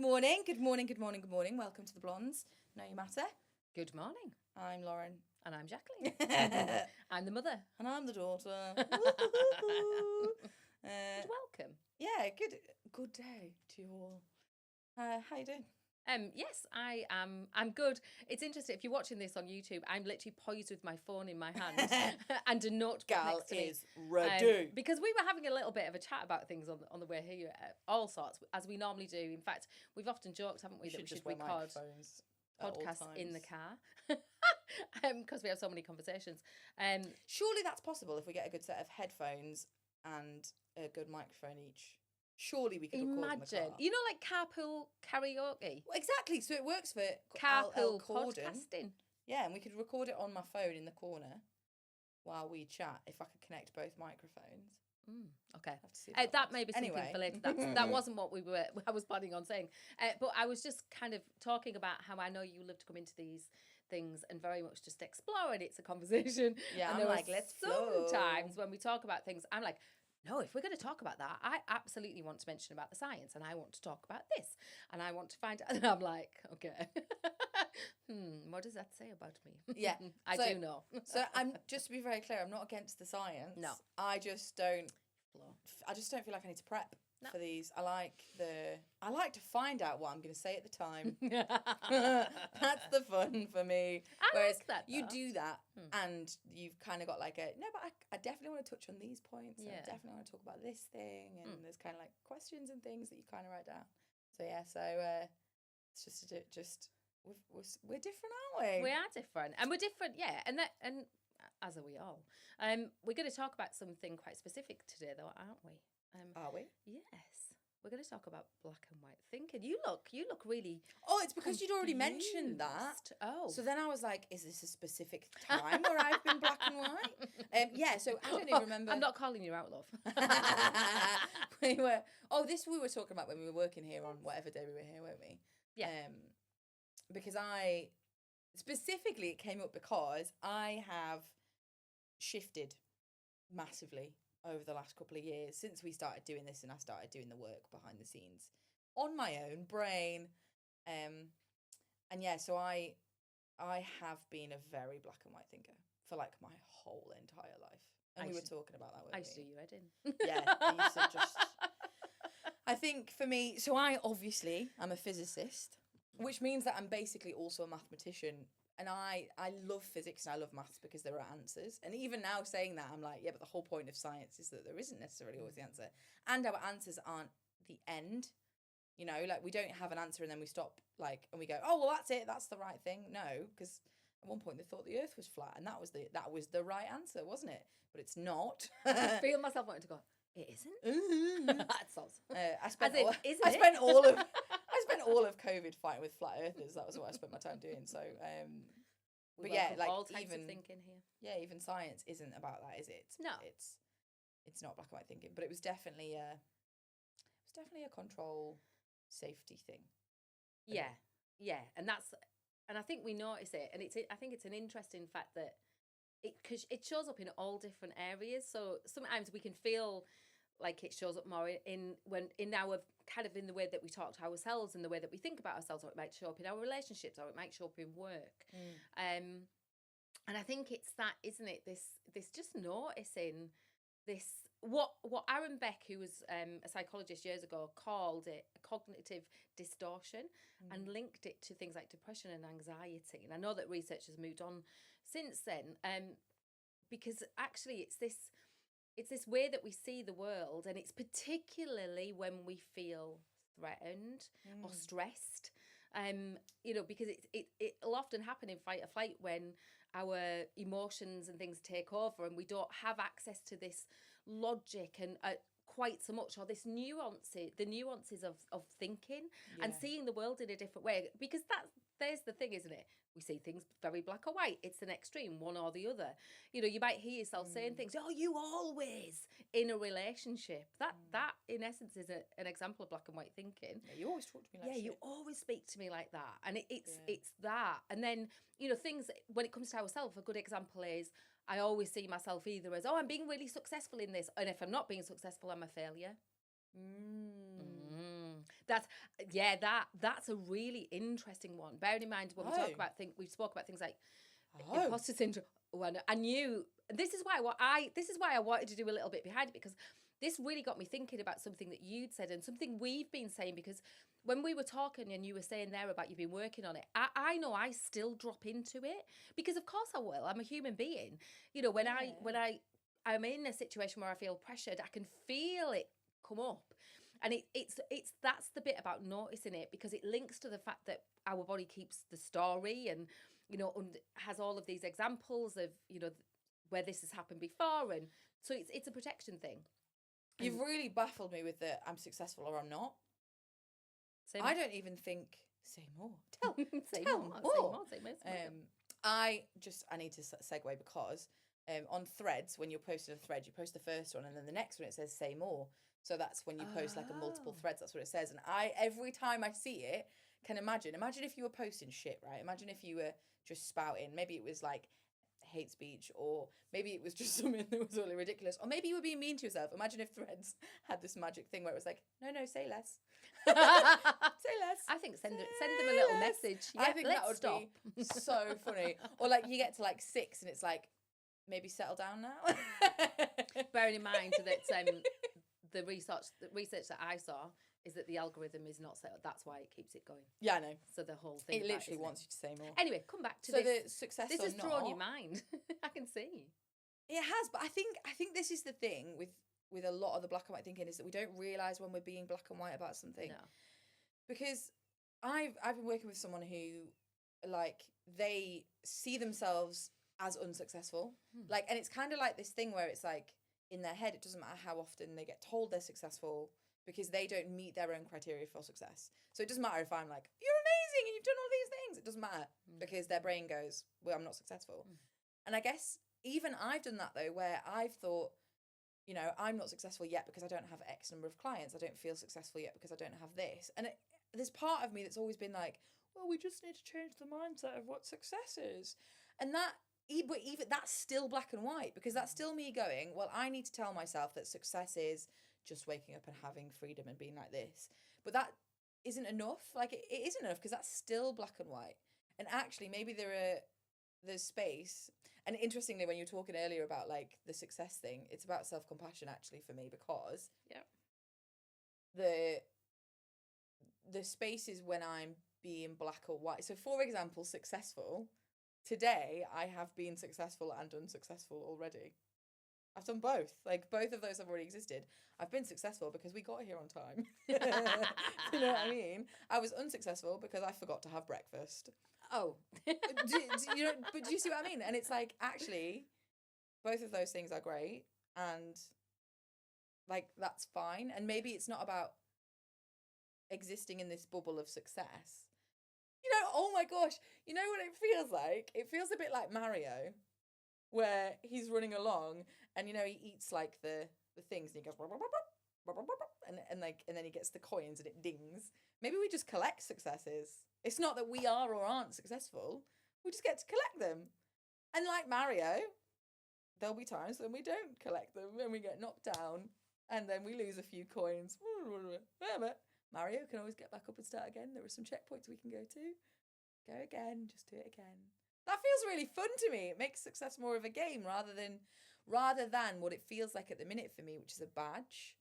morning. Welcome to the Blondes. Know You Matter. Good morning. I'm Lauren. And I'm Jacqueline. I'm the mother. And I'm the daughter. Welcome. Yeah, good day to you all. How you doing? Yes, I'm good. It's interesting. If you're watching this on YouTube, I'm literally poised with my phone in my hand and a notebook Gal next to me. is ready. Because we were having a little bit of a chat about things on the way here, all sorts, as we normally do. In fact, we've often joked, haven't we, that we should record podcasts in the car because we have so many conversations. Surely that's possible if we get a good set of headphones and a good microphone each. Surely we could record in the car. You know, like carpool karaoke. Well, exactly. So it works for carpool podcasting. Yeah, and we could record it on my phone in the corner while we chat. If I could connect both microphones. Okay, that may be something for later. That wasn't what I was planning on saying. But I was just kind of talking about how I know you love to come into these things and very much just explore, and it's a conversation. Yeah, and I'm like, let's flow. Sometimes when we talk about things, I'm like, no, if we're going to talk about that, I absolutely want to mention about the science, and I want to talk about this, and I want to find out. And I'm like, okay, what does that say about me? Yeah, I do know. So I'm just to be very clear, I'm not against the science. No, I just don't feel like I need to prep for these. I like to find out what I'm going to say at the time. That's the fun for me. Whereas like that, you do that and you've kind of got like but I definitely want to touch on these points. Yeah. I definitely want to talk about this thing, and there's kind of like questions and things that you kind of write down. So yeah, it's just we're different, aren't we? We are different, and we're different, yeah. And as are we all. We're going to talk about something quite specific today, though, aren't we? Are we? Yes. We're going to talk about black and white thinking. You look really. Oh, it's because you'd already mentioned that. Oh. So then I was like, is this a specific time where I've been black and white? Yeah, so I don't even remember. I'm not calling you out, love. we were talking about when we were working here on whatever day we were here, weren't we? Yeah. Because specifically it came up because I have shifted massively over the last couple of years since we started doing this, and I started doing the work behind the scenes on my own brain. And yeah, so I have been a very black and white thinker for like my whole entire life. And we were talking about that, weren't we? I used to do your head in. Yeah, I used to just... I think for me, so I'm a physicist, which means that I'm basically also a mathematician. And I love physics and I love maths because there are answers. And even now saying that, I'm like, yeah, but the whole point of science is that there isn't necessarily always the answer. And our answers aren't the end. You know, like we don't have an answer and then we stop and we go, oh, well, that's it. That's the right thing. No, because at one point they thought the earth was flat and that was the right answer, wasn't it? But it's not. I feel myself wanting to go, it isn't? That's awesome. I spent all of COVID fighting with flat earthers. That was what I spent my time doing. So, but yeah, like all types of thinking here. Yeah, even science isn't about that, is it? No, it's not black and white thinking, but it was definitely a control safety thing. Yeah, and I think we notice it, and I think it's an interesting fact that because it shows up in all different areas. So sometimes we can feel like it shows up more in our kind of in the way that we talk to ourselves and the way that we think about ourselves, or it might show up in our relationships, or it might show up in work. And I think it's that, isn't it? This just noticing this, what Aaron Beck, who was a psychologist years ago, called it a cognitive distortion, and linked it to things like depression and anxiety. And I know that research has moved on since then, because actually it's this way that we see the world, and it's particularly when we feel threatened or stressed. Because it'll often happen in fight or flight when our emotions and things take over, and we don't have access to this logic and quite so much, or the nuances of thinking and seeing the world in a different way. Because there's the thing, isn't it? We see things very black or white. It's an extreme, one or the other. You know, you might hear yourself saying things, oh, you always in a relationship. That in essence is an example of black and white thinking. Yeah, you always talk to me like shit. You always speak to me like that. And it's that. And then, you know, things, when it comes to ourselves, a good example is I always see myself either as, oh, I'm being really successful in this. And if I'm not being successful, I'm a failure. That's that's a really interesting one. Bearing in mind when we talk about things, we spoke about things like imposter syndrome. When I knew this is why I wanted to do a little bit behind it, because this really got me thinking about something that you'd said and something we've been saying, because when we were talking and you were saying there about you've been working on it, I know I still drop into it, because of course I will. I'm a human being. You know, when I'm in a situation where I feel pressured, I can feel it come up. And it's that's the bit about noticing it, because it links to the fact that our body keeps the story, and you know, and has all of these examples of, you know, where this has happened before, and so it's a protection thing. You've really baffled me with the I'm successful or I'm not. I don't even think say more. Tell more. I need to segue, because on threads, when you're posting a thread, you post the first one and then the next one it says say more. So that's when you post like a multiple threads, that's what it says. And every time I see it, can imagine if you were posting shit, right? Imagine if you were just spouting. Maybe it was like hate speech, or maybe it was just something that was really ridiculous, or maybe you were being mean to yourself. Imagine if threads had this magic thing where it was like, no, say less. Say less. I think send them a little message. Yeah, I think that would be so funny. Or like you get to like 6 and it's like, maybe settle down now. Bearing in mind that the research that I saw is that the algorithm is not set up. That's why it keeps it going. Yeah, I know. So the whole thing. It literally wants you to say more. Anyway, come back to this. So the success. This has drawn your mind. I can see. It has, but I think this is the thing with a lot of the black and white thinking, is that we don't realise when we're being black and white about something. No. Because I've been working with someone who, like, they see themselves as unsuccessful. Like, and it's kind of like this thing where it's like, in their head, it doesn't matter how often they get told they're successful, because they don't meet their own criteria for success. So it doesn't matter if I'm like, you're amazing and you've done all these things. It doesn't matter, because their brain goes, well, I'm not successful. And I guess even I've done that though, where I've thought, you know, I'm not successful yet because I don't have X number of clients. I don't feel successful yet because I don't have this. And there's part of me that's always been like, well, we just need to change the mindset of what success is. And that, but even that's still black and white, because that's still me going, well, I need to tell myself that success is just waking up and having freedom and being like this. But that isn't enough. Like, it isn't enough, because that's still black and white. And actually, maybe there's space. And interestingly, when you were talking earlier about like the success thing, it's about self-compassion actually for me, because the spaces when I'm being black or white. So for example, successful. Today, I have been successful and unsuccessful already. I've done both. Like, both of those have already existed. I've been successful because we got here on time. You know what I mean? I was unsuccessful because I forgot to have breakfast. Oh. But do you see what I mean? And it's like, actually, both of those things are great. And, like, that's fine. And maybe it's not about existing in this bubble of success. You know, oh my gosh, you know what it feels like? It feels a bit like Mario, where he's running along and, you know, he eats like the things and he goes and then he gets the coins and it dings. Maybe we just collect successes. It's not that we are or aren't successful. We just get to collect them. And like Mario, there'll be times when we don't collect them and we get knocked down and then we lose a few coins. But Mario can always get back up and start again. There are some checkpoints we can go to. Go again, just do it again. That feels really fun to me. It makes success more of a game rather than what it feels like at the minute for me, which is a badge.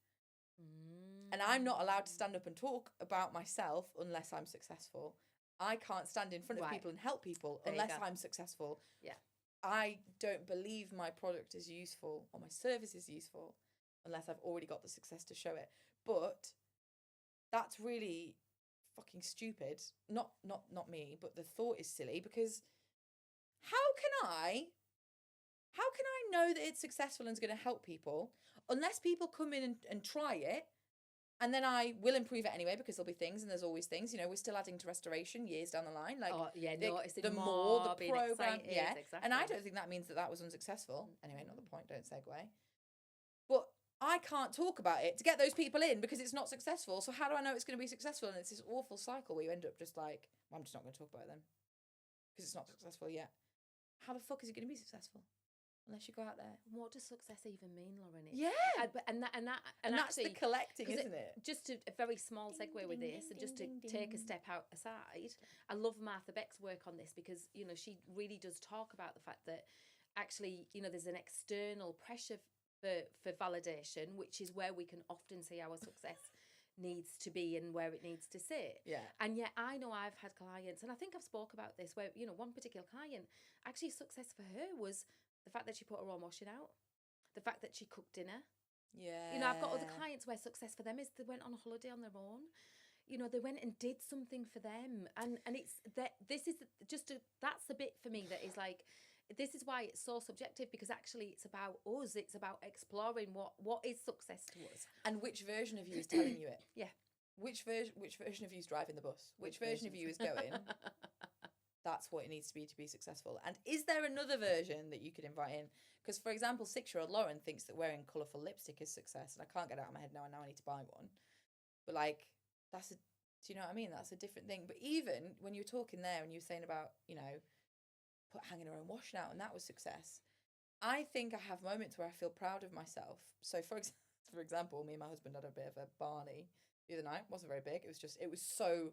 And I'm not allowed to stand up and talk about myself unless I'm successful. I can't stand in front of people and help people unless I'm successful. Yeah. I don't believe my product is useful or my service is useful unless I've already got the success to show it. But that's really fucking stupid. Not me, but the thought is silly, because how can I know that it's successful and is going to help people unless people come in and try it, and then I will improve it anyway, because there'll be things, and there's always things. You know, we're still adding to restoration years down the line. Like, the more the program, exactly. And I don't think that means that was unsuccessful. Anyway, not the point. Don't segue. But I can't talk about it to get those people in because it's not successful. So how do I know it's going to be successful? And it's this awful cycle where you end up just like, well, I'm just not going to talk about it then because it's not successful yet. How the fuck is it going to be successful? unless you go out there. What does success even mean, Lauren? Yeah. And That's actually, the collecting, 'cause isn't it? Just a very small Ding, segue with ding, this, ding, and just ding, to ding, take a ding. step aside, I love Martha Beck's work on this because, you know, she really does talk about the fact that actually, you know, there's an external pressure for validation, which is where we can often see our success needs to be and where it needs to sit. Yeah. And yet I know I've had clients, and I think I've spoke about this, where, you know, one particular client, actually success for her was the fact that she put her own washing out, the fact that she cooked dinner. Yeah. You know, I've got other clients where success for them is they went on a holiday on their own. You know, they went and did something for them. And it's that this is just that's the bit for me that is like, this is why it's so subjective, because actually it's about us. It's about exploring what is success to us. And which version of you is telling you it? Yeah. Which version of you is driving the bus? Which version of you is going, that's what it needs to be successful? And is there another version that you could invite in? Because, for example, 6-year-old Lauren thinks that wearing colourful lipstick is success, and I can't get it out of my head now, and now I need to buy one. But, like, do you know what I mean? That's a different thing. But even when you were talking there and you were saying about, you know, hanging her own washing out, and that was success, I think I have moments where I feel proud of myself. So, for example, me and my husband had a bit of a Barney the other night. It wasn't very big. It was so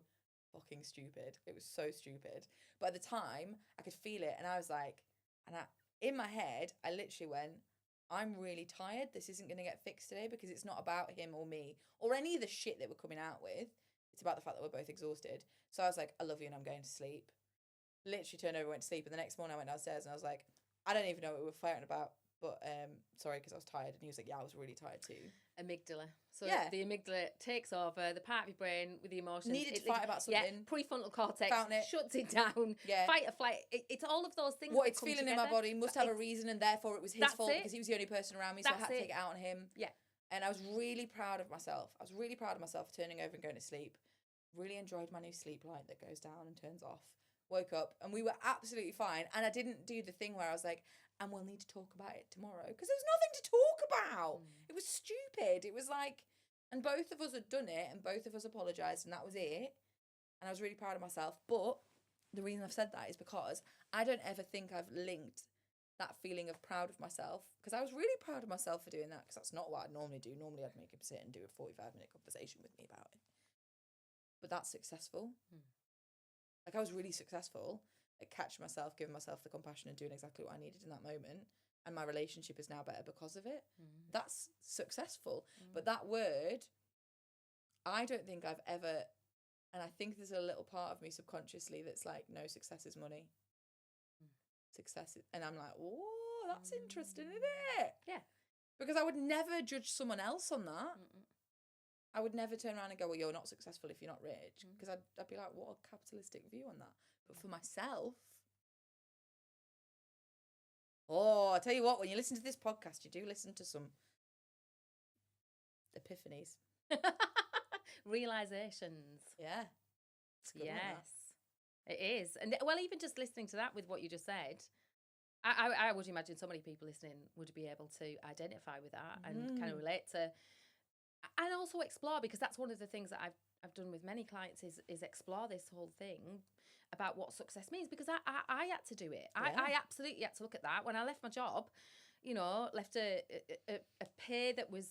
fucking stupid. It was so stupid. But at the time, I could feel it, and I was like, in my head, I literally went, I'm really tired. This isn't going to get fixed today, because it's not about him or me or any of the shit that we're coming out with. It's about the fact that we're both exhausted. So I was like, I love you and I'm going to sleep. Literally turned over, went to sleep, and the next morning I went downstairs and I was like, I don't even know what we were fighting about, but sorry, because I was tired. And he was like, yeah, I was really tired too. Amygdala. So Yeah. the amygdala takes over the part of your brain with the emotions. Needed to fight about something. Yeah, prefrontal cortex Found it. shuts it down. Yeah. Fight or flight. It's all of those things. What that it's come feeling together. in my body must have a reason, and therefore it was his That's fault it. because he was the only person around me, so I That's had to it. take it out on him. Yeah. And I was really proud of myself. I was really proud of myself for turning over and going to sleep. Really enjoyed my new sleep light that goes down and turns off. Woke up and we were absolutely fine. And I didn't do the thing where I was like, and we'll need to talk about it tomorrow, because there was nothing to talk about. It was stupid. It was like, and both of us had done it and both of us apologised, and that was it. And I was really proud of myself. But the reason I've said that is because I don't ever think I've linked that feeling of proud of myself, because I was really proud of myself for doing that, because that's not what I'd normally do. Normally I'd make him sit and do a 45-minute conversation with me about it. But that's successful. Like, I was really successful at catching myself, giving myself the compassion and doing exactly what I needed in that moment. And my relationship is now better because of it. That's successful. But that word, I don't think I've ever, and I think there's a little part of me subconsciously that's like, no, success is money. Success is, and I'm like, oh, that's interesting, isn't it? Yeah. Because I would never judge someone else on that. I would never turn around and go, well, you're not successful if you're not rich. Because I'd be like, what a capitalistic view on that. But for myself, oh, I tell you what, when you listen to this podcast, you do listen to some epiphanies. Realizations. Yeah. It's good, isn't it? Yes, it is. And well, even just listening to that with what you just said, I would imagine so many people listening would be able to identify with that and kind of relate to, and also explore, because that's one of the things that I've done with many clients is explore this whole thing about what success means, because I had to do it. Yeah. I absolutely had to look at that when I left my job. You know, left a pay that was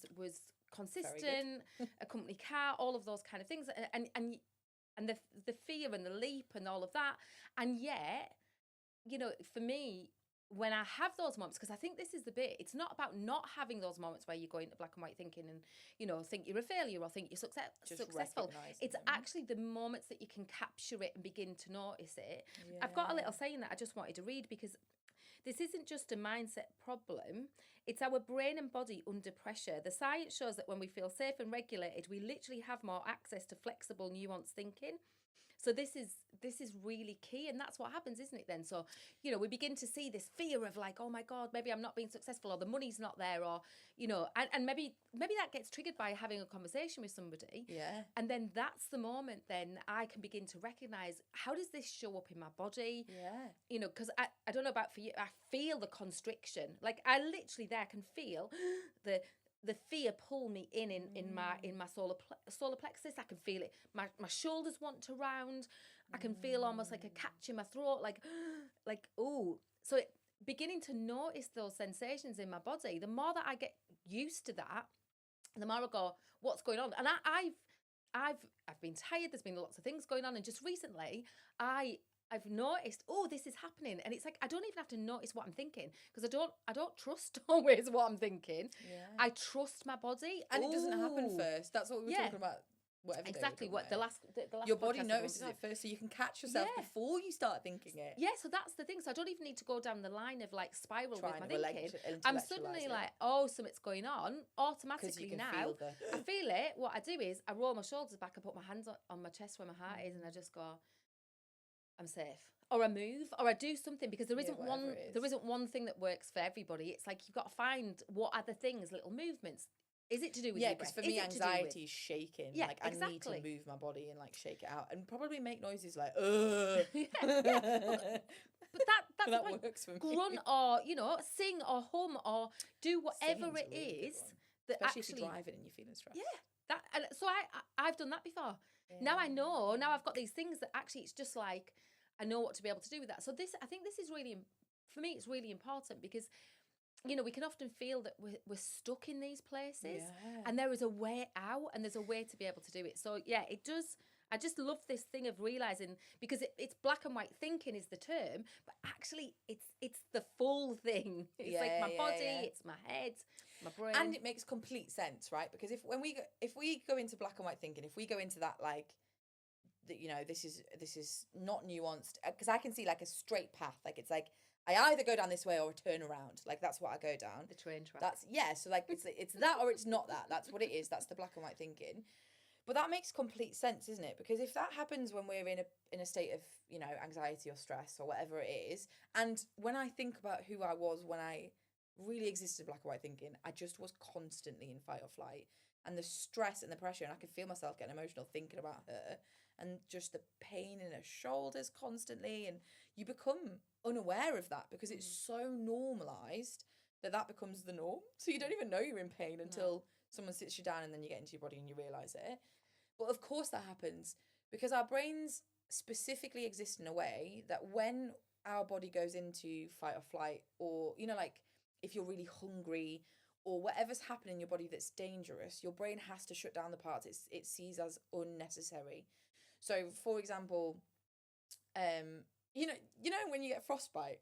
consistent, a company car, all of those kind of things, and the fear and the leap and all of that. And yet, you know, for me, when I have those moments, because I think this is the bit, it's not about not having those moments where you go into black and white thinking and, you know, think you're a failure or think you're successful. It's actually the moments that you can capture it and begin to notice it. Yeah. I've got a little saying that I just wanted to read, because this isn't just a mindset problem. It's our brain and body under pressure. The science shows that when we feel safe and regulated, we literally have more access to flexible, nuanced thinking. So this is really key, and that's what happens, isn't it then? So, you know, we begin to see this fear of like, oh my God, maybe I'm not being successful, or the money's not there, or, you know, and maybe that gets triggered by having a conversation with somebody. Yeah. And then that's the moment then I can begin to recognise, how does this show up in my body? Yeah. You know, because I don't know about for you, I feel the constriction. Like, I literally there can feel the fear pull me in my solar plexus. I can feel it. My shoulders want to round. I can feel almost like a catch in my throat, like oh. So beginning to notice those sensations in my body, the more that I get used to that, the more I go, what's going on? And I've been tired. There's been lots of things going on, and just recently, I've noticed, oh, this is happening, and it's like I don't even have to notice what I'm thinking, because I don't trust always what I'm thinking. Yeah. I trust my body, and it doesn't happen Ooh. first. That's what we were Yeah. talking about. Whatever Exactly what the last your body podcast that we notices were it first, so you can catch yourself Yeah. before you start thinking it. Yeah, so that's the thing. So I don't even need to go down the line of like spiral Trying with to my thinking. I'm intellectualise suddenly it. like, oh, something's going on. 'Cause Automatically you can now, feel the I feel it. What I do is I roll my shoulders back, I put my hands on my chest where my heart is, and I just go, I'm safe. Or I move, or I do something, because there isn't whatever one. it is. There isn't one thing that works for everybody. It's like you've got to find what are the things, little movements. Is it to do with yeah, your because breath? for Is me, it to do with- anxiety is shaking. Yeah, like I need to exactly. move my body and like shake it out, and probably make noises like ugh. But that's that the point. works for me. Grunt, or sing or hum or do whatever Singing's a it really good is one. that Especially actually. if you're driving and you're feeling stressed. Yeah, that, and so I've done that before. Now I know. Now I've got these things that actually it's just like I know what to be able to do with that. So I think this is really, for me, it's really important, because we can often feel that we're stuck in these places, and there is a way out, and there's a way to be able to do it. So yeah, it does. I just love this thing of realizing, because it's black and white thinking is the term, but actually it's the full thing. It's like my body, it's my head, my brain, and it makes complete sense, right? Because if we go into black and white thinking, if we go into that like that, this is not nuanced, because I can see like a straight path, like it's like I either go down this way or turn around, like that's what I go down, the train track. So like it's that or it's not that. That's what it is. That's the black and white thinking. But that makes complete sense, isn't it? Because if that happens when we're in a state of anxiety or stress or whatever it is, and when I think about who I was when I really existed black and white thinking, I just was constantly in fight or flight, and the stress and the pressure, and I could feel myself getting emotional thinking about her, and just the pain in her shoulders constantly, and you become unaware of that because it's so normalized that becomes the norm. So you don't even know you're in pain until someone sits you down, and then you get into your body and you realize it. But of course that happens because our brains specifically exist in a way that when our body goes into fight or flight, or like if you're really hungry or whatever's happening in your body that's dangerous, your brain has to shut down the parts it sees as unnecessary. So for example, when you get frostbite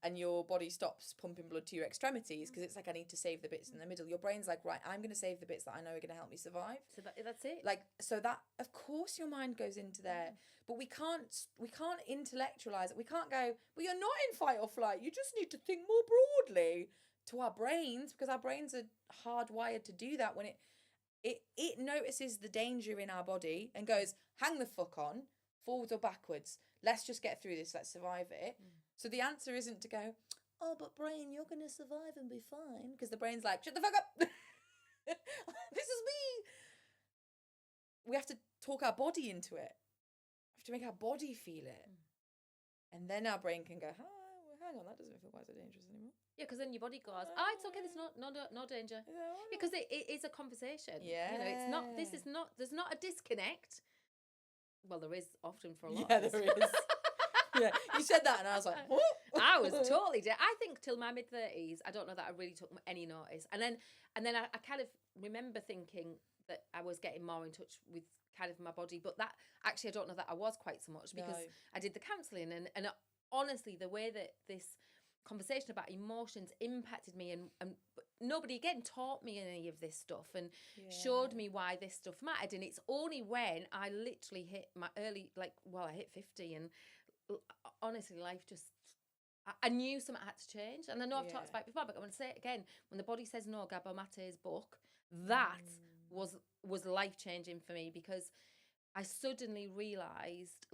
and your body stops pumping blood to your extremities because it's like, I need to save the bits in the middle, your brain's like, right, I'm going to save the bits that I know are going to help me survive. So that's it. Like, so that, of course your mind goes into there, but we can't intellectualize it. We can't go, well, you're not in fight or flight, you just need to think more broadly, to our brains, because our brains are hardwired to do that when it notices the danger in our body and goes, hang the fuck on, forwards or backwards, let's just get through this, let's survive it. So the answer isn't to go, oh, but brain, you're going to survive and be fine, because the brain's like, shut the fuck up. This is me. We have to talk our body into it. We have to make our body feel it. And then our brain can go, hang on, that doesn't feel quite so dangerous anymore. Yeah, because then your body goes, it's okay, there's no danger. Because it is a conversation. Yeah. It's not, there's not a disconnect. Well, there is often for a lot Yeah, of us. there is. Yeah, you said that and I was like, what? I was totally dead. I think till my mid-30s, I don't know that I really took any notice. And then I kind of remember thinking that I was getting more in touch with kind of my body, but that actually I don't know that I was quite so much, because I did the counselling, and honestly, the way that this conversation about emotions impacted me, and nobody again taught me any of this stuff and showed me why this stuff mattered. And it's only when I literally hit my early, I hit 50, and honestly, life just, I knew something had to change. And I know I've talked about it before, but I'm going to say it again. When the body says no, Gabor Mate's book, that was life-changing for me, because I suddenly realised,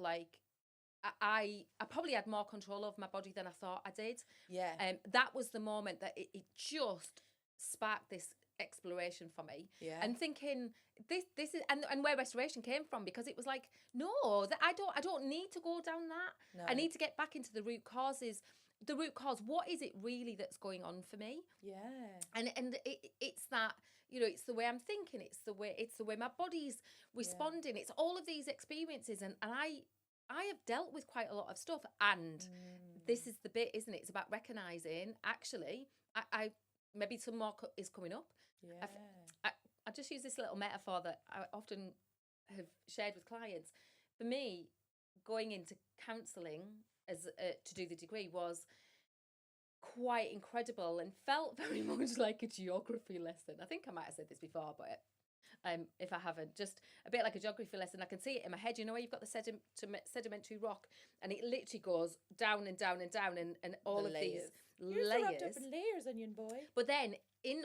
I probably had more control over my body than I thought I did. Yeah. That was the moment that it just sparked this exploration for me. Yeah. And thinking this is and where restoration came from, because it was like, no, that I don't need to go down that. No. I need to get back into the root causes. The root cause, what is it really that's going on for me? Yeah. And it's that, it's the way I'm thinking, it's the way my body's responding, it's all of these experiences, and I I have dealt with quite a lot of stuff, and this is the bit, isn't it? It's about recognizing, actually, I maybe some more is coming up. Yeah. I just use this little metaphor that I often have shared with clients. For me, going into counselling as to do the degree was quite incredible and felt very much like a geography lesson. I think I might have said this before, but if I haven't, just a bit like a geography lesson. I can see it in my head. You know where you've got the sedimentary rock, and it literally goes down and down and down, and all of these You're so wrapped layers. up in layers, onion boy. But then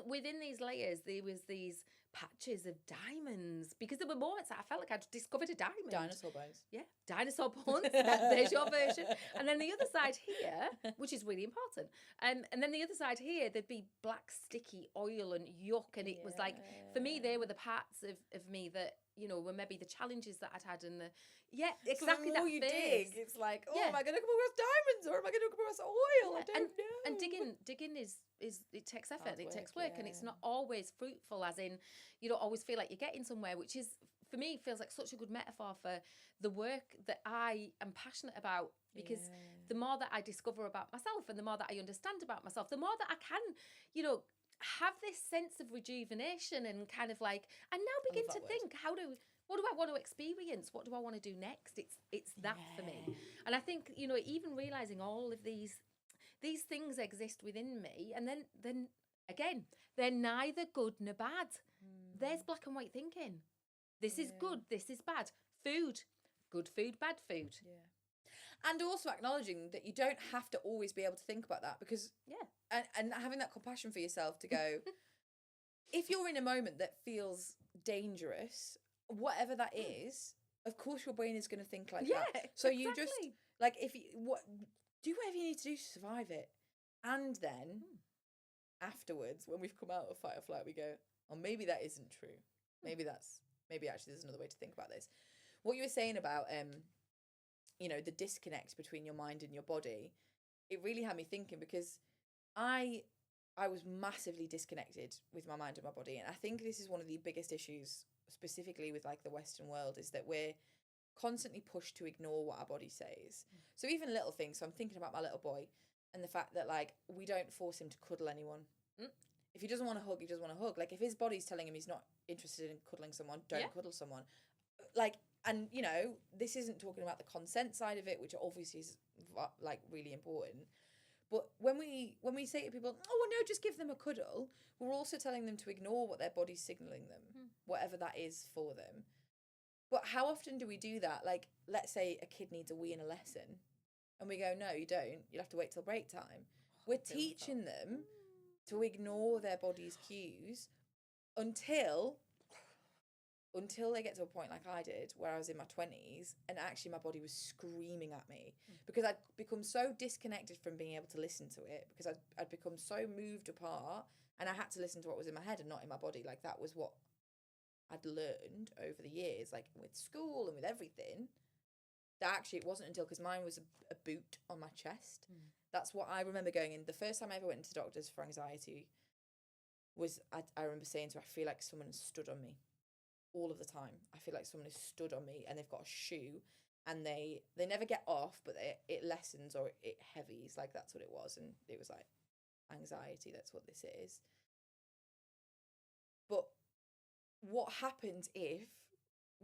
within these layers, there was these patches of diamonds, because there were moments that I felt like I'd discovered a diamond. Dinosaur bones. Yeah, dinosaur bones. There's your version. And then the other side here, which is really important, and then the other side here, there'd be black sticky oil and yuck, and it was like, for me, they were the parts of me that, you know, were maybe the challenges that I'd had, and exactly so the more that you phase. dig, it's like, oh, Yeah. am I going to come across diamonds, or am I going to come across oil? I don't know. And digging is it takes effort, Hard it work, takes work, and it's yeah. not always fruitful, as in you don't always feel like you're getting somewhere, which is, for me, feels like such a good metaphor for the work that I am passionate about, because the more that I discover about myself and the more that I understand about myself, the more that I can, you know, have this sense of rejuvenation and kind of like, and now begin to think, what do I want to experience? What do I want to do next? It's that for me. And I think, you know, even realizing all of these things exist within me, and then again, they're neither good nor bad. There's black and white thinking. This is good, this is bad. Food, good food, bad food. Yeah. And also acknowledging that you don't have to always be able to think about that, because and having that compassion for yourself to go, if you're in a moment that feels dangerous, whatever that is, of course your brain is going to think like that. So exactly. you just, like, if you do whatever you need to do to survive it, and then afterwards, when we've come out of fight or flight, we go, oh, maybe that isn't true. Maybe actually there's another way to think about this. What you were saying about you know, the disconnect between your mind and your body, it really had me thinking, because I was massively disconnected with my mind and my body, and I think this is one of the biggest issues, specifically with like the Western world, is that we're constantly pushed to ignore what our body says. So even little things. So I'm thinking about my little boy and the fact that, like, we don't force him to cuddle anyone. If he doesn't want to hug, he doesn't want to hug. Like, if his body's telling him he's not interested in cuddling someone, don't cuddle someone. Like, and you know, this isn't talking about the consent side of it, which obviously is like really important. But when we say to people, oh, well, no, just give them a cuddle, we're also telling them to ignore what their body's signaling them, whatever that is for them. But how often do we do that? Like, let's say a kid needs a wee in a lesson, and we go, no, you don't. You'll have to wait till break time. We're teaching them to ignore their body's cues until they get to a point like I did, where I was in my 20s, and actually my body was screaming at me, because I'd become so disconnected from being able to listen to it, because I'd become so moved apart, and I had to listen to what was in my head and not in my body. Like, that was what I'd learned over the years, like with school and with everything, that actually it wasn't until, because mine was a boot on my chest. That's what I remember going in. The first time I ever went into doctors for anxiety was, I remember saying to her, I feel like someone stood on me all of the time. I feel like someone has stood on me, and they've got a shoe, and they never get off, but it lessens or it heavies. Like, that's what it was. And it was like anxiety. That's what this is. But what happens if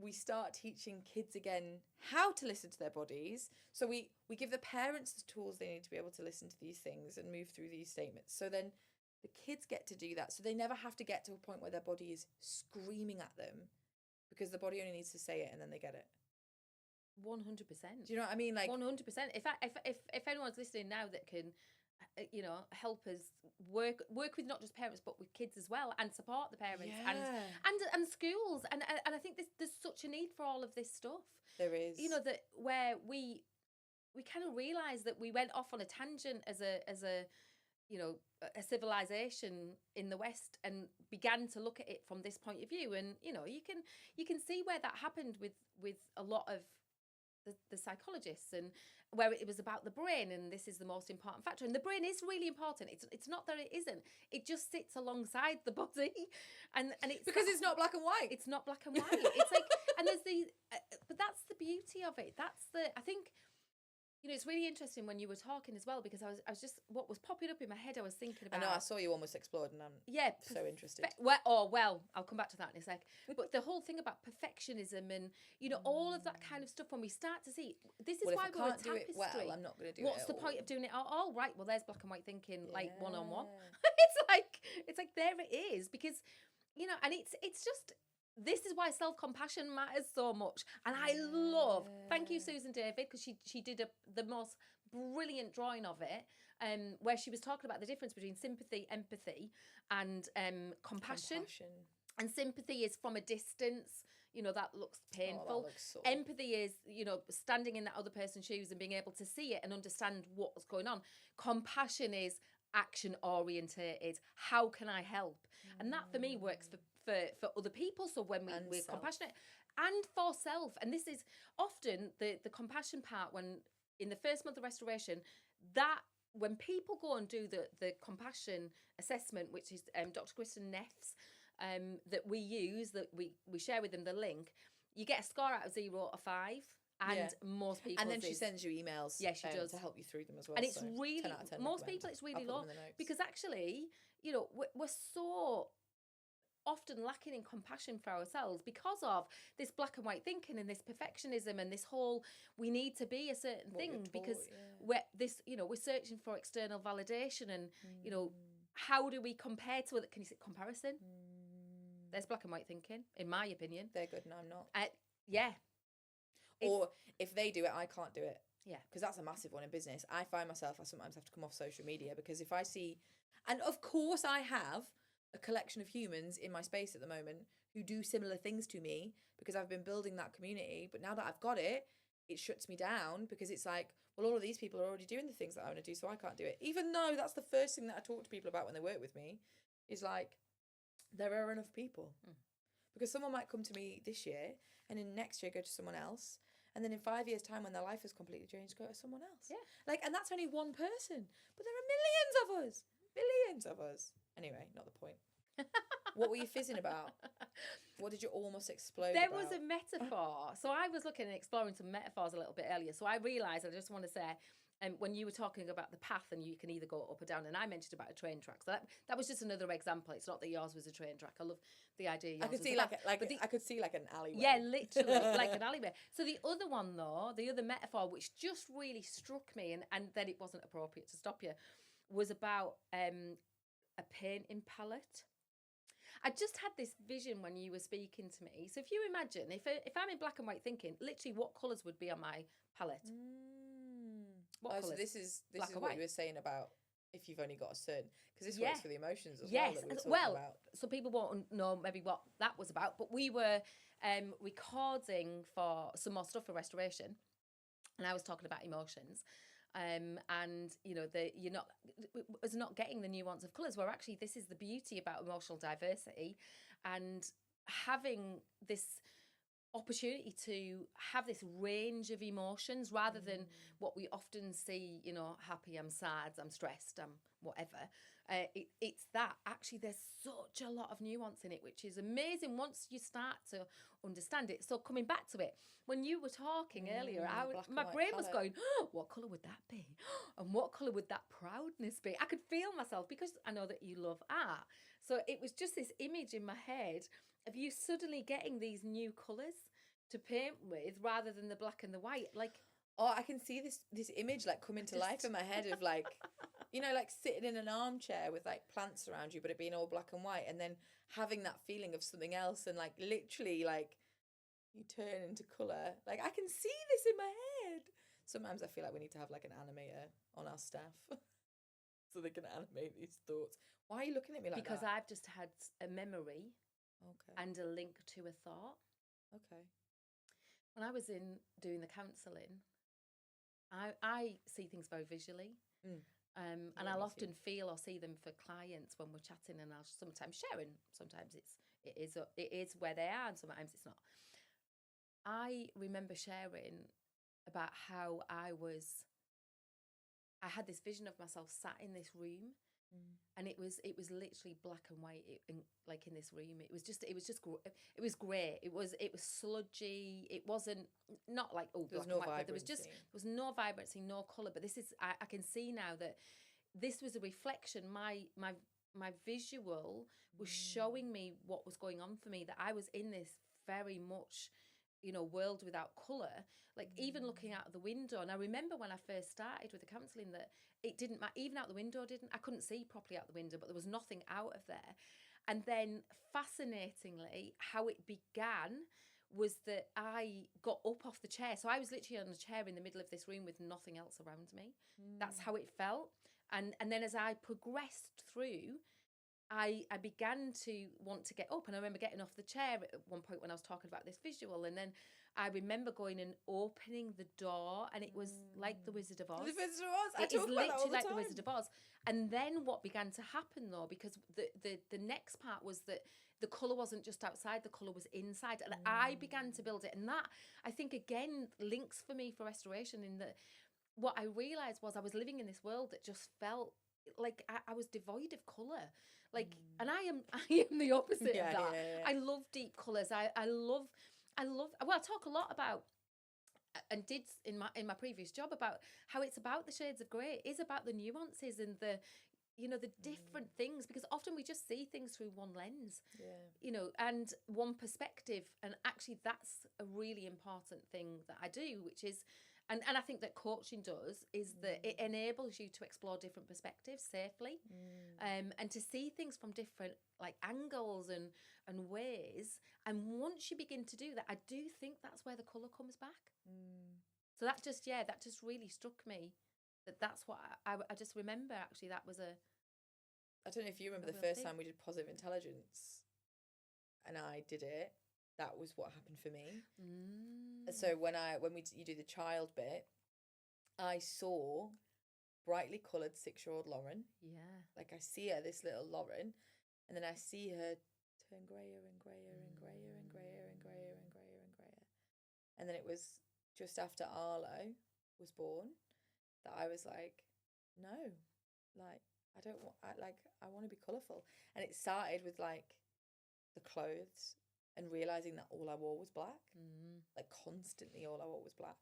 we start teaching kids again how to listen to their bodies? So we give the parents the tools they need to be able to listen to these things and move through these statements. So then the kids get to do that. So they never have to get to a point where their body is screaming at them, because the body only needs to say it and then they get it. 100%. Do you know what I mean? Like, 100%. If anyone's listening now that can, you know, help us work with not just parents but with kids as well, and support the parents and schools, and I think there's such a need for all of this stuff. There is. You know, that where we kind of realize that we went off on a tangent as a you know, a civilization in the West, and began to look at it from this point of view. And you know, you can see where that happened with a lot of the psychologists, and where it was about the brain, and this is the most important factor, and the brain is really important. It's not that it isn't. It just sits alongside the body, and it's because it's not black and white. It's not black and white. It's like, And there's but that's the beauty of it. I think, it's really interesting when you were talking as well, because I was just, what was popping up in my head, I was thinking about. I know, I saw you almost explode, and I'm so interested. Well, I'll come back to that in a sec. But the whole thing about perfectionism and, all of that kind of stuff, when we start to see, this is why we're a tapestry. Do it well, I'm not going to do it. What's the point of doing it? Oh, right, well, there's black and white thinking, like one-on-one. Yeah. It's like there it is, because, and it's just, this is why self-compassion matters so much. And I love, thank you, Susan David, because she did the most brilliant drawing of it, where she was talking about the difference between sympathy, empathy, and compassion. And sympathy is from a distance, that looks painful. Oh, that looks so... Empathy is, standing in that other person's shoes and being able to see it and understand what's going on. Compassion is action orientated. How can I help? And that for me works for other people. So when we're compassionate, and for self, and this is often the compassion part, when in the first month of restoration, that when people go and do the compassion assessment, which is Dr. Kristen Neff's, that we use, that we share with them the link, you get a score out of 0 to 5. And most people, and then she sends you emails. Yeah, she does, to help you through them as well. And it's so really 10 out of 10 most recommend. people, it's really low, because actually, we're so often lacking in compassion for ourselves because of this black and white thinking and this perfectionism and this whole we need to be a certain thing, because we're searching for external validation, and how do we compare to other? Can you see comparison? There's black and white thinking, in my opinion. They're good and I'm not. Yeah. Or if they do it, I can't do it. Yeah. Because that's a massive one in business. I find myself, I sometimes have to come off social media, because if I see, and of course I have a collection of humans in my space at the moment who do similar things to me, because I've been building that community. But now that I've got it, it shuts me down, because it's like, well, all of these people are already doing the things that I want to do, so I can't do it. Even though that's the first thing that I talk to people about when they work with me, is like, there are enough people. Because someone might come to me this year, and in next year go to someone else, and then in 5 years' time, when their life has completely changed, go to someone else. Yeah. Like, and that's only one person, but there are millions of us, billions of us. Anyway, not the point. What were you fizzing about? What did you almost explode There about? was a metaphor. So I was looking and exploring some metaphors a little bit earlier. So I realised, I just want to say, when you were talking about the path, and you can either go up or down, and I mentioned about a train track. So that was just another example. It's not that yours was a train track. I love the idea. I could see I could see like an alleyway. Yeah, literally like an alleyway. So the other one, though, the other metaphor, which just really struck me, and then it wasn't appropriate to stop you, was about a painting palette. I just had this vision when you were speaking to me. So if you imagine, if I'm in black and white thinking, literally what colours would be on my palette? What colours? So this is what white. you were saying about if you've only got a certain, because this works for the emotions as yes. well. That we were talking about. So people won't know maybe what that was about, but we were recording for some more stuff for restoration, and I was talking about emotions. And you're not getting the nuance of colours, where actually this is the beauty about emotional diversity, and having this opportunity to have this range of emotions, rather than what we often see, happy, I'm sad, I'm stressed, I'm whatever. It's that actually there's such a lot of nuance in it, which is amazing once you start to understand it. So coming back to it, when you were talking earlier, my brain was going, oh, what colour would that be? And what colour would that proudness be? I could feel myself, because I know that you love art. So it was just this image in my head of you suddenly getting these new colours to paint with, rather than the black and the white. Like, oh, I can see this image like coming to life in my head of like, like sitting in an armchair with like plants around you, but it being all black and white, and then having that feeling of something else, and like literally like you turn into colour. Like, I can see this in my head. Sometimes I feel like we need to have like an animator on our staff so they can animate these thoughts. Why are you looking at me like because that? Because I've just had a memory and a link to a thought. Okay. When I was doing the counselling, I see things very visually. And I'll often feel or see them for clients when we're chatting, and I'll sometimes share, and sometimes it is where they are, and sometimes it's not. I remember sharing about how I had this vision of myself sat in this room, And it was literally black and white, like in this room. It was just it was grey. It was sludgy. It wasn't not like There was black no and white. But there was vibrancy. no vibrancy, no colour. But this is I can see now that this was a reflection. My visual was showing me what was going on for me. That I was in this very much, world without colour. Like even looking out the window. And I remember when I first started with the counselling that it didn't matter. Even out the window, I couldn't see properly out the window, but there was nothing out of there. And then fascinatingly, how it began was that I got up off the chair. So I was literally on a chair in the middle of this room with nothing else around me. That's how it felt. And then as I progressed through, I began to want to get up. And I remember getting off the chair at one point when I was talking about this visual. And then I remember going and opening the door, and it was like the Wizard of Oz. The Wizard of Oz. It is literally like the Wizard of Oz. And then what began to happen, though, because the next part was that the colour wasn't just outside, the colour was inside. And I began to build it. And that, I think, again, links for me for restoration in that what I realised was I was living in this world that just felt like I was devoid of colour. Like, and I am the opposite of that. Yeah. I love deep colours. I love, well, I talk a lot about, and did in my previous job, about how it's about the shades of grey. It is about the nuances and the different things, because often we just see things through one lens, and one perspective. And actually that's a really important thing that I do, which is, and I think that coaching does, is that it enables you to explore different perspectives safely, and to see things from different like angles and ways. And once you begin to do that, I do think that's where the colour comes back. So that just really struck me, that's what I just remember, actually, that was a... I don't know if you remember the first time we did positive intelligence and I did it. That was what happened for me. So when you do the child bit, I saw brightly coloured 6-year-old Lauren. Yeah. Like I see her, this little Lauren, and then I see her turn greyer and greyer and greyer and greyer and greyer and greyer and greyer. And then it was just after Arlo was born that I was like, no, like I don't want, I want to be colourful. And it started with like the clothes and realising that all I wore was black. Like constantly all I wore was black.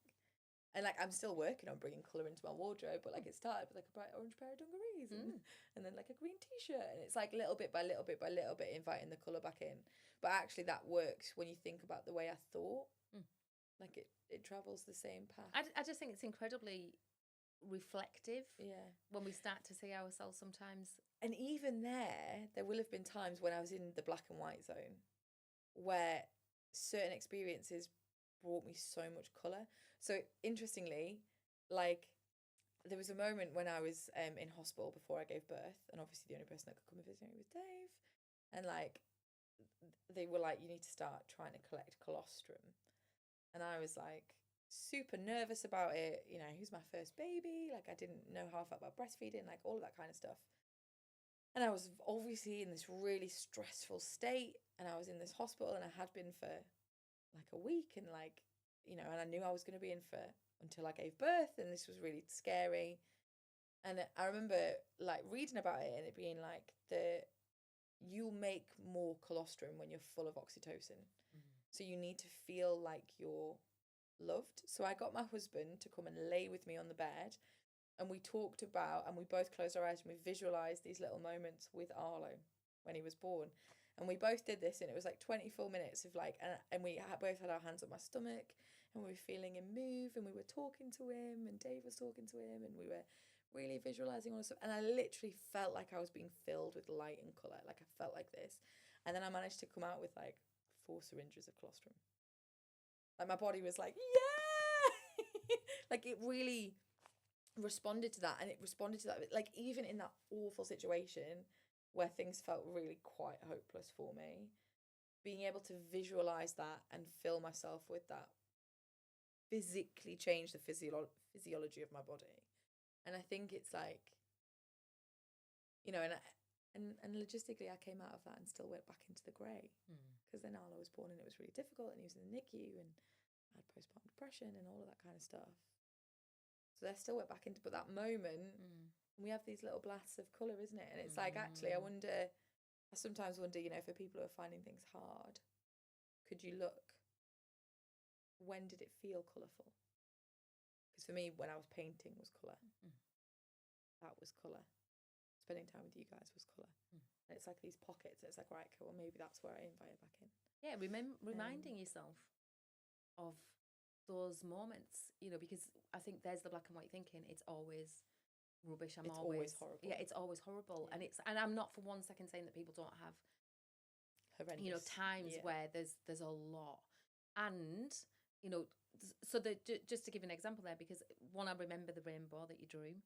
And like I'm still working on bringing colour into my wardrobe, but like it started with like a bright orange pair of dungarees and then like a green t-shirt, and it's like little bit by little bit by little bit inviting the colour back in. But actually that works when you think about the way I thought. Like it travels the same path. I just think it's incredibly reflective. Yeah. When we start to see ourselves sometimes. And even there will have been times when I was in the black and white zone where certain experiences brought me so much colour. So interestingly, like there was a moment when I was in hospital before I gave birth, and obviously the only person that could come and visit me was Dave, and like they were like, you need to start trying to collect colostrum. And I was like super nervous about it. You know, who's my first baby? Like I didn't know how I felt about breastfeeding, like all of that kind of stuff. And I was obviously in this really stressful state, and I was in this hospital, and I had been for like a week, and like, and I knew I was going to be in for until I gave birth, and this was really scary. And I remember like reading about it and it being like you'll make more colostrum when you're full of oxytocin. So you need to feel like you're loved. So I got my husband to come and lay with me on the bed, and we talked about, and we both closed our eyes and we visualised these little moments with Arlo when he was born. And we both did this, and it was like 24 minutes of like, and we both had our hands on my stomach, and we were feeling him move, and we were talking to him, and Dave was talking to him, and we were really visualising all this stuff. And I literally felt like I was being filled with light and colour. Like I felt like this. And then I managed to come out with like 4 syringes of colostrum. Like my body was like, yeah! Like it really responded to that, and it responded to that. Like even in that awful situation where things felt really quite hopeless for me, being able to visualize that and fill myself with that physically changed the physiology of my body. And I think it's like, and logistically I came out of that and still went back into the grey, because then Arlo was born and it was really difficult, and he was in the NICU and I had postpartum depression and all of that kind of stuff. So I still went back into, but that moment And we have these little blasts of colour, isn't it? And it's like, actually, I sometimes wonder, you know, for people who are finding things hard, could you look, when did it feel colourful? Because for me, when I was painting was colour. That was colour. Spending time with you guys was colour. And it's like these pockets. It's like, right, cool, well, maybe that's where I invite it back in. Yeah, reminding yourself of those moments, you know, because I think there's the black and white thinking. It's always rubbish. It's always horrible. Yeah, it's always horrible. Yeah. And I'm not for 1 second saying that people don't have horrendous, you know, times where there's a lot. And, you know, so just to give an example there, because 1, I remember the rainbow that you drew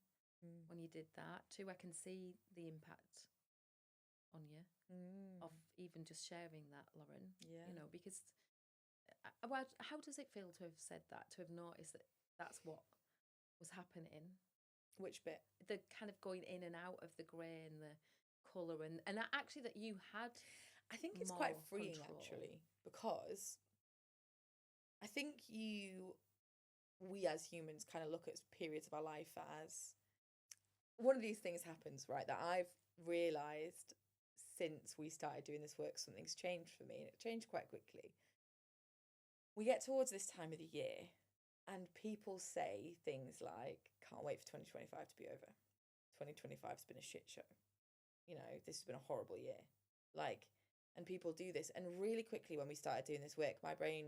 when you did that. 2, I can see the impact on you of even just sharing that, Lauren. Yeah. You know, because how does it feel to have said that, to have noticed that that's what was happening? Which bit? The kind of going in and out of the grey and the colour, and actually that you had. I think it's quite freeing actually, because I think we as humans kind of look at periods of our life as one of these things happens, right? That I've realised since we started doing this work, something's changed for me, and it changed quite quickly. We get towards this time of the year and people say things like, can't wait for 2025 to be over. 2025's been a shit show. You know, this has been a horrible year. Like, and people do this. And really quickly when we started doing this work, my brain,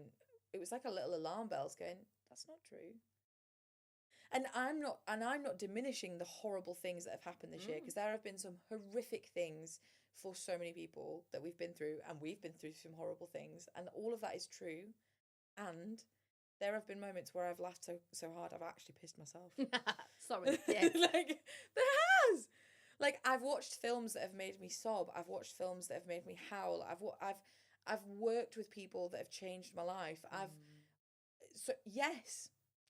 it was like a little alarm bells going, that's not true. And I'm not diminishing the horrible things that have happened this year, because there have been some horrific things for so many people that we've been through, and we've been through some horrible things, and all of that is true. And there have been moments where I've laughed so hard I've actually pissed myself. Sorry. Yes. Like, there has. Like, I've watched films that have made me sob. I've watched films that have made me howl. I've worked with people that have changed my life.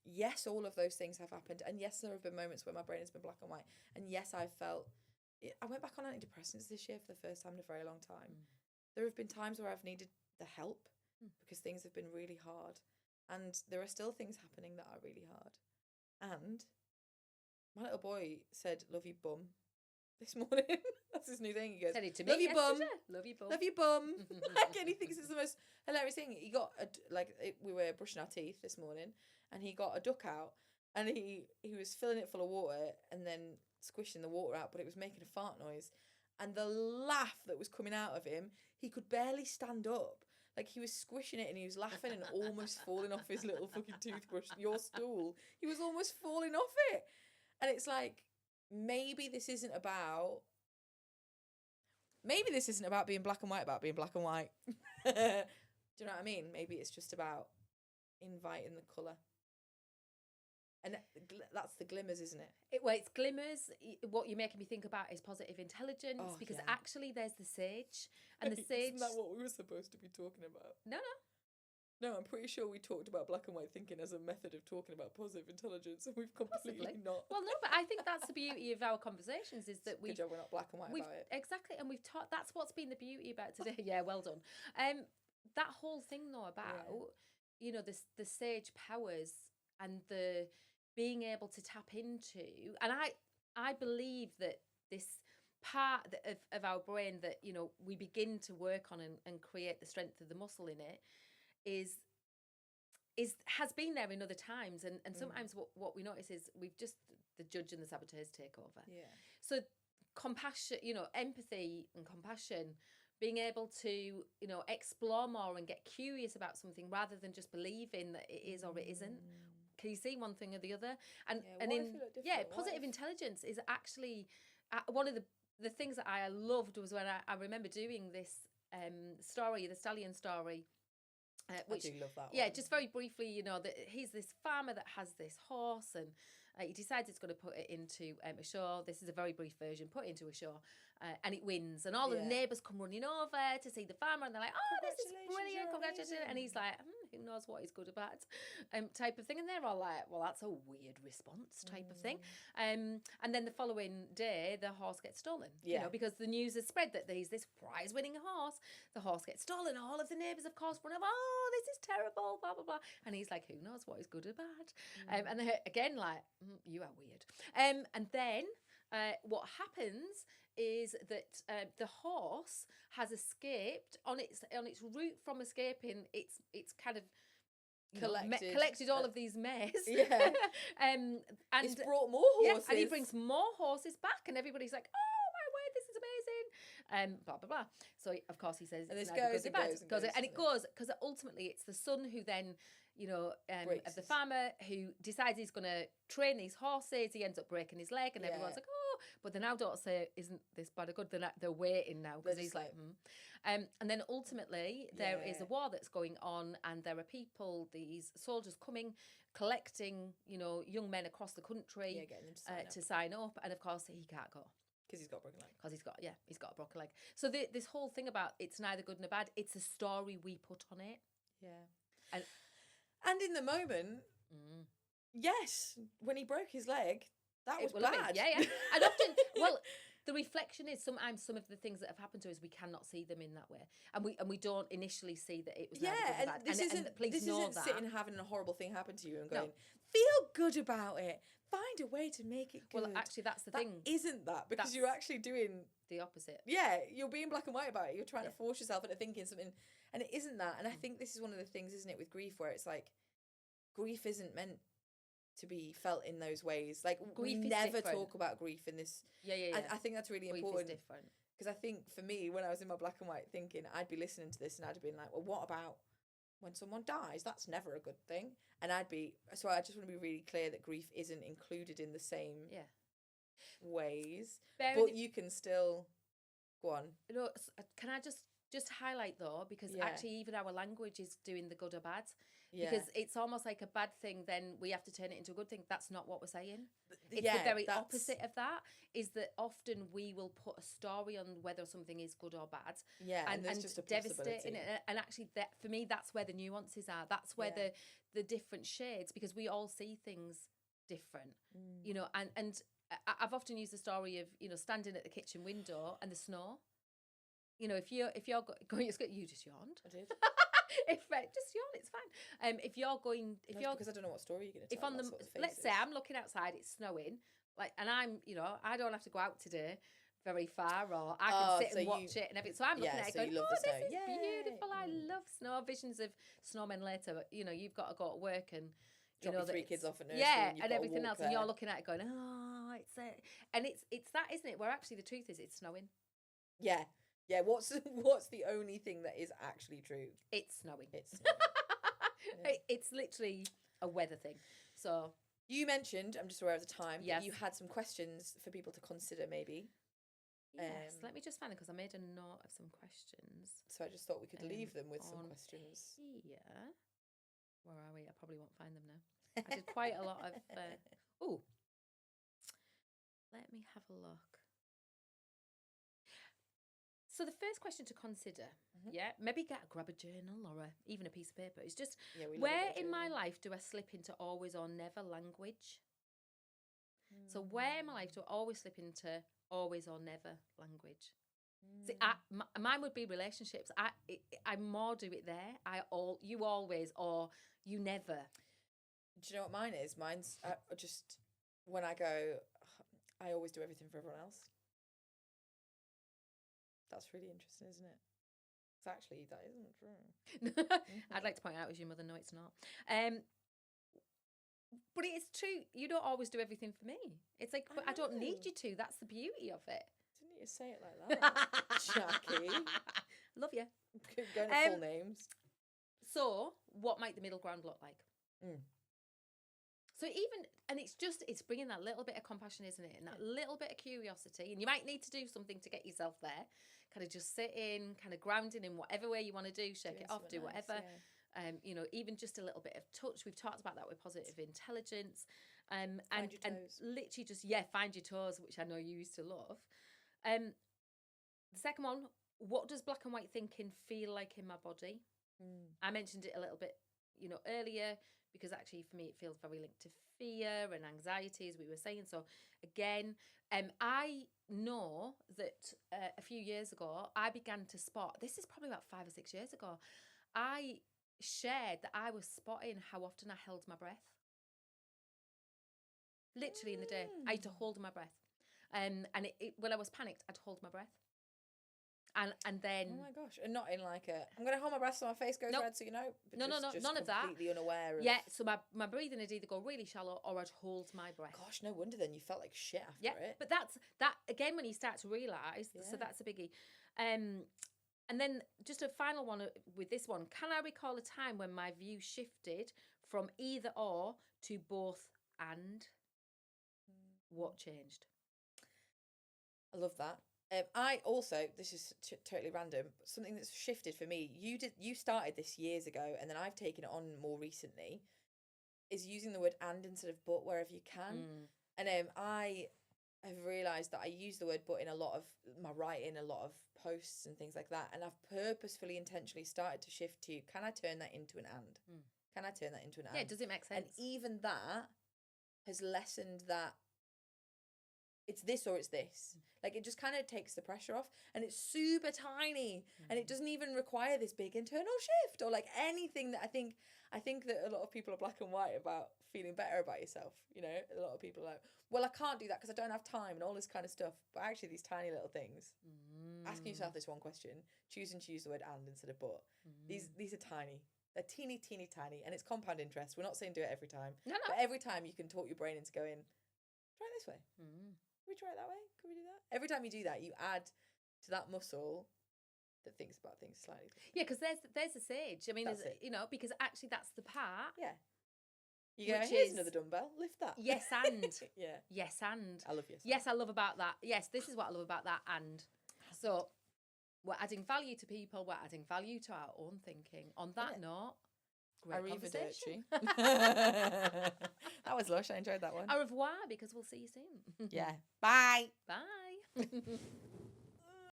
Yes, all of those things have happened. And yes, there have been moments where my brain has been black and white. And yes, I went back on antidepressants this year for the first time in a very long time. There have been times where I've needed the help because things have been really hard. And there are still things happening that are really hard. And my little boy said, "Love you, bum," this morning. That's his new thing. He goes, said it to me. "Love you, bum. Love you, bum. Love you, bum." Like, and he thinks it's the most hilarious thing. He got we were brushing our teeth this morning, and he got a duck out, and he was filling it full of water and then squishing the water out, but it was making a fart noise. And the laugh that was coming out of him, he could barely stand up. Like, he was squishing it and he was laughing and almost falling off his little fucking toothbrush, your stool. He was almost falling off it. And it's like, maybe this isn't about being black and white, about being black and white. Do you know what I mean? Maybe it's just about inviting the colour. And that's the glimmers, isn't it? It's glimmers. What you're making me think about is positive intelligence, because actually there's the sage. And the sage... Isn't that what we were supposed to be talking about? No. No, I'm pretty sure we talked about black and white thinking as a method of talking about positive intelligence, and we've completely not. Well, no, but I think that's the beauty of our conversations, is that Good job we're not black and white about it. Exactly, and we've taught. That's what's been the beauty about today. Yeah, well done. That whole thing though about you know, the sage powers and the being able to tap into, and I believe that this part of our brain that, you know, we begin to work on and create the strength of the muscle in it has been there in other times, and sometimes what we notice is we've just, the judge and the saboteurs take over. Yeah. So compassion, you know, empathy and compassion, being able to, you know, explore more and get curious about something rather than just believing that it is or it isn't. Can you see one thing or the other? And positive intelligence is actually one of the things that I loved was when I remember doing this story, the stallion story. Which, I do love that one. Yeah, just very briefly, you know, that he's this farmer that has this horse, and he decides it's going to put it into a show. This is a very brief version. Put it into a show, and it wins. And all of the neighbours come running over to see the farmer, and they're like, "Oh, this is brilliant! Congratulations!" And he's like, "Who knows what he's good about?" Type of thing. And they're all like, "Well, that's a weird response," type of thing. And then the following day, the horse gets stolen. You know, because the news has spread that there's this prize-winning horse. The horse gets stolen. All of the neighbours, of course, run over. "Oh, this is terrible!" Blah blah blah. And he's like, "Who knows what he's good about?" And they're again like, "You are weird." And then what happens is that the horse has escaped on its route from escaping. It's kind of collected all of these mares. Yeah. And It's brought more horses. and he brings more horses back, and everybody's like, "Oh my word, this is amazing!" Blah blah blah. So of course he says, And this it's neither goes good and nor bad. goes and goes, and it goes because ultimately it's the son who then, of the farmer who decides he's going to train these horses. He ends up breaking his leg, and everyone's like, "Oh!" But they now don't say, "Isn't this bad or good?" They're waiting now because he's like, And then ultimately there is a war that's going on, and there are people, these soldiers coming, collecting, young men across the country getting them to sign up, and of course he can't go. Because he's got a broken leg. Because he's got a broken leg. So this whole thing about it's neither good nor bad, it's a story we put on it. Yeah. And in the moment, yes, when he broke his leg, that was bad. Yeah. And often, well, the reflection is sometimes some of the things that have happened to us, we cannot see them in that way, and we don't initially see that it was neither good nor bad. This isn't that. Sitting having a horrible thing happen to you and going, feel good about it. Find a way to make it good. Well, actually, that's the thing. Isn't that because you're actually doing the opposite? Yeah, you're being black and white about it. You're trying to force yourself into thinking something, and it isn't that. And I think this is one of the things, isn't it, with grief, where it's like grief isn't meant to be felt in those ways. Like grief we never talk about grief in this. Yeah. I think that's really grief important. Is different. Because I think for me, when I was in my black and white thinking, I'd be listening to this and I'd have been like, well, what about when someone dies? That's never a good thing. And I just want to be really clear that grief isn't included in the same ways. But you can still go on. Can I just highlight though, because actually even our language is doing the good or bad. Yeah. Because it's almost like a bad thing, then we have to turn it into a good thing. That's not what we're saying. It's the very opposite of that, is that often we will put a story on whether something is good or bad. Yeah, and there's just a devastating. And actually, for me, that's where the nuances are. That's where the different shades, because we all see things different, and I've often used the story of, standing at the kitchen window and the snow. If you're going, you just yawned. I did. Just yawn, it's fine. If you're because I don't know what story you're going to tell. Let's say I'm looking outside, it's snowing, and I'm, I don't have to go out today very far, or I can sit and watch it and everything. So I'm looking at it going, this is beautiful. I love snow. Visions of snowmen later, but you've got to go to work and drop 3 kids off at nursery, and everything else, and you're looking at it going, it's that, isn't it? Where actually the truth is, it's snowing. Yeah, what's the only thing that is actually true? It's snowing. It's literally a weather thing. So you mentioned, I'm just aware of the time, that you had some questions for people to consider, maybe. Yes, let me just find it, because I made a note of some questions. So I just thought we could leave them with some questions. Here. Where are we? I probably won't find them now. I did quite a lot of... let me have a look. So the first question to consider, maybe grab a journal or even a piece of paper. It's just, where in my life do I slip into always or never language? So where in my life do I always slip into always or never language? See, mine would be relationships. I more do it there. You always, or you never. Do you know what mine is? Mine's just when I go, I always do everything for everyone else. That's really interesting, isn't it? It's actually, that isn't true. I'd like to point out, as your mother, no, it's not. But it's true. You don't always do everything for me. It's like, but I don't need you to. That's the beauty of it. Didn't you say it like that, Jackie? Love you. Going to full names. So, what might the middle ground look like? So it's bringing that little bit of compassion, isn't it? And that little bit of curiosity. And you might need to do something to get yourself there. Kind of just sit in, kind of grounding in whatever way you want to do, shake it off, do whatever. Even just a little bit of touch. We've talked about that with positive intelligence. And literally just, find your toes, which I know you used to love. The second one, what does black and white thinking feel like in my body? I mentioned it a little bit, earlier, because actually for me it feels very linked to fear and anxiety, as we were saying. So again, I know that a few years ago I began to spot, this is probably about 5 or 6 years ago, I shared that I was spotting how often I held my breath. Literally in the day, I used to hold my breath. And when I was panicked, I'd hold my breath. And then Oh my gosh. And not in like I'm going to hold my breath so my face goes Nope. red so you know. But No, just none of that. completely unaware of... Yeah, so my breathing would either go really shallow or I'd hold my breath. Gosh, no wonder then you felt like shit after Yeah, it. but that again when you start to realise, so Yeah. that's a biggie. And then just a final one with this one. Can I recall a time when my view shifted from either or to both and? What changed? I love that. I also, this is totally random, but something that's shifted for me. You started this years ago, and then I've taken it on more recently. Is using the word "and" instead of "but" wherever you can. And I have realised that I use the word "but" in a lot of my writing, a lot of posts and things like that. And I've purposefully, intentionally started to shift to: can I turn that into an "and"? Can I turn that into an "and"? Yeah, does it make sense? And even that has lessened that. It's this or it's this. Like, it just kind of takes the pressure off, and it's super tiny, and it doesn't even require this big internal shift or like anything that I think that a lot of people are black and white about feeling better about yourself. You know, a lot of people are like, well, I can't do that because I don't have time and all this kind of stuff. But actually, these tiny little things, asking yourself this one question, choosing to use the word "and" instead of "but." These are tiny. They're teeny, teeny, tiny, and it's compound interest. We're not saying do it every time. No. But every time you can talk your brain into going, try it this way. Can we try it that way? Could we do that? Every time you do that, you add to that muscle that thinks about things slightly differently. Yeah, because there's a sage. I mean, That's it. you know, because actually that's the part. Yeah. You go, Which here's is- another dumbbell, lift that. Yes, and. Yeah. Yes, and. I love yes. Yes, I love about that. Yes, this is what I love about that. And so we're adding value to people. We're adding value to our own thinking. On that note, great conversation. That was lush. I enjoyed that one. Au revoir, because we'll see you soon. Yeah. Bye. Bye.